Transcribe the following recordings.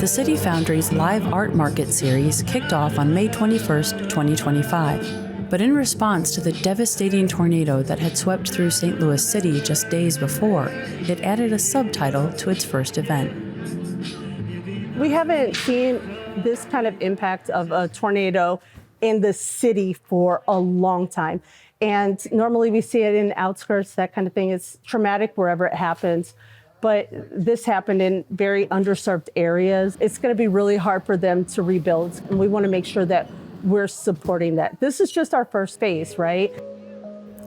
The City Foundry's Live Art Market series kicked off on May 21st, 2025. But in response to the devastating tornado that had swept through St. Louis City just days before, it added a subtitle to its first event. We haven't seen this kind of impact of a tornado in the city for a long time. And normally we see it in outskirts, that kind of thing. It's traumatic wherever it happens. But this happened in very underserved areas. It's going to be really hard for them to rebuild. And we want to make sure that we're supporting that. This is just our first phase, right?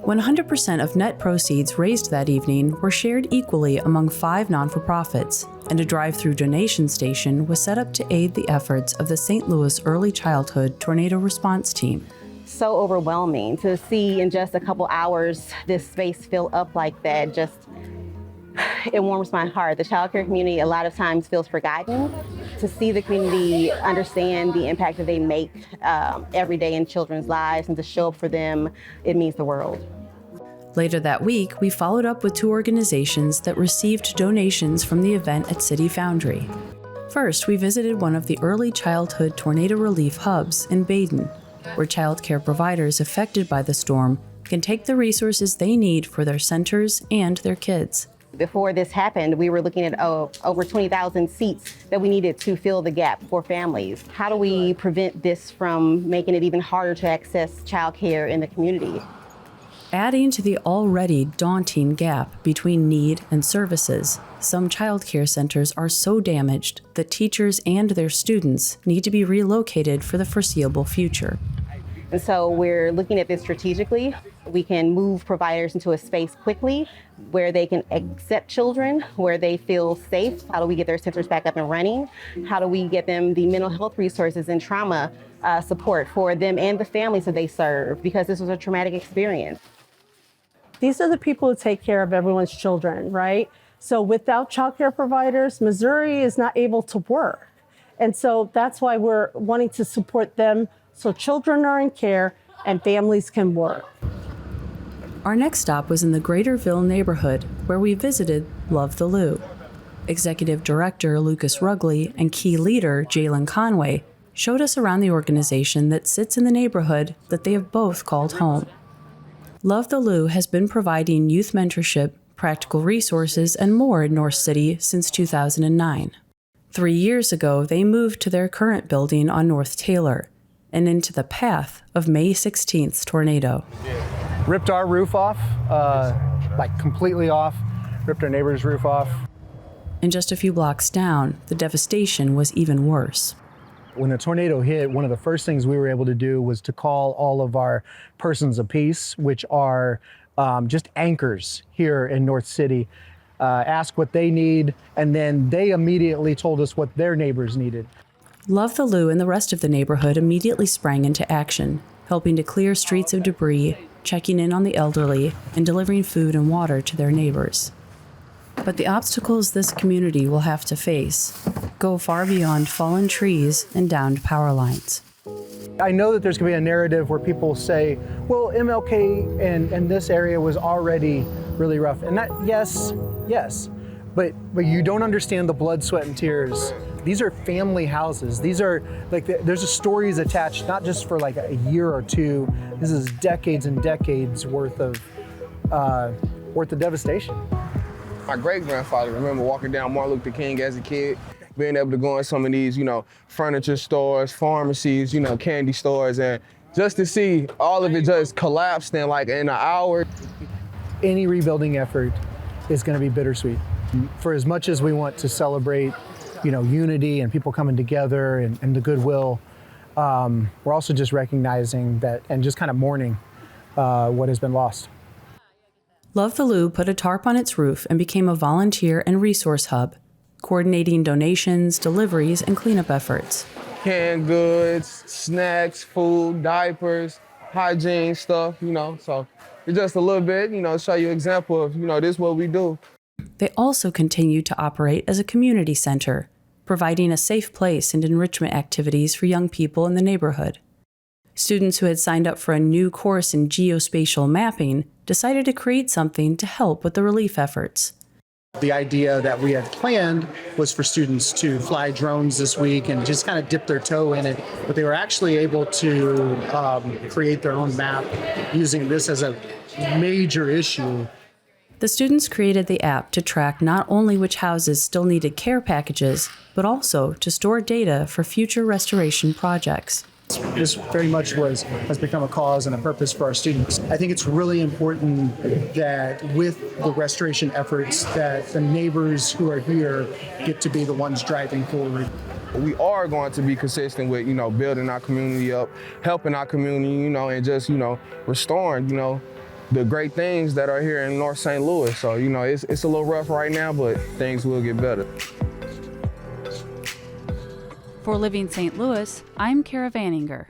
100% of net proceeds raised that evening were shared equally among 5 non-for-profits, and a drive-through donation station was set up to aid the efforts of the St. Louis Early Childhood Tornado Response Team. So overwhelming to see in just a couple hours this space fill up like that. It warms my heart. The child care community a lot of times feels forgotten. To see the community understand the impact that they make every day in children's lives and to show up for them, it means the world. Later that week, we followed up with 2 organizations that received donations from the event at City Foundry. First, we visited one of the early childhood tornado relief hubs in Baden, where child care providers affected by the storm can take the resources they need for their centers and their kids. Before this happened, we were looking at over 20,000 seats that we needed to fill the gap for families. How do we prevent this from making it even harder to access childcare in the community? Adding to the already daunting gap between need and services, some childcare centers are so damaged that teachers and their students need to be relocated for the foreseeable future. And so we're looking at this strategically. We can move providers into a space quickly where they can accept children, where they feel safe. How do we get their centers back up and running? How do we get them the mental health resources and trauma support for them and the families that they serve? Because this was a traumatic experience. These are the people who take care of everyone's children, right? So without childcare providers, Missouri is not able to work. And so that's why we're wanting to support them so children are in care and families can work. Our next stop was in the Greaterville neighborhood, where we visited Love the Lou. Executive Director Lucas Rugley and key leader Jalen Conway showed us around the organization that sits in the neighborhood that they have both called home. Love the Lou has been providing youth mentorship, practical resources, and more in North City since 2009. 3 years ago, they moved to their current building on North Taylor and into the path of May 16th's tornado. Ripped our roof off, completely off, ripped our neighbor's roof off. And just a few blocks down, the devastation was even worse. When the tornado hit, one of the first things we were able to do was to call all of our persons of peace, which are just anchors here in North City, ask what they need, and then they immediately told us what their neighbors needed. Love the Lou and the rest of the neighborhood immediately sprang into action, helping to clear streets of debris, checking in on the elderly, and delivering food and water to their neighbors. But the obstacles this community will have to face go far beyond fallen trees and downed power lines. I know that there's going to be a narrative where people say, well, MLK and this area was already really rough. And that, yes, but you don't understand the blood, sweat, and tears. These are family houses. These are there's stories attached, not just for like a year or two. This is decades and decades worth of devastation. My great-grandfather remember walking down Martin Luther King as a kid, being able to go in some of these, furniture stores, pharmacies, candy stores, and just to see all of it just collapsed in an hour. Any rebuilding effort is going to be bittersweet. For as much as we want to celebrate, unity and people coming together and the goodwill, we're also just recognizing that and just kind of mourning what has been lost. Love the Lou put a tarp on its roof and became a volunteer and resource hub, coordinating donations, deliveries, and cleanup efforts. Canned goods, snacks, food, diapers, hygiene stuff, so it's just a little bit, show you an example of, this is what we do. They also continue to operate as a community center, providing a safe place and enrichment activities for young people in the neighborhood. Students who had signed up for a new course in geospatial mapping decided to create something to help with the relief efforts. The idea that we had planned was for students to fly drones this week and just kind of dip their toe in it, but they were actually able to create their own map using this as a major issue. The students created the app to track not only which houses still needed care packages, but also to store data for future restoration projects. This very much has become a cause and a purpose for our students. I think it's really important that with the restoration efforts that the neighbors who are here get to be the ones driving forward. We are going to be consistent with, building our community up, helping our community, and just, restoring, the great things that are here in North St. Louis. So, it's a little rough right now, but things will get better. For Living St. Louis, I'm Kara Vaninger.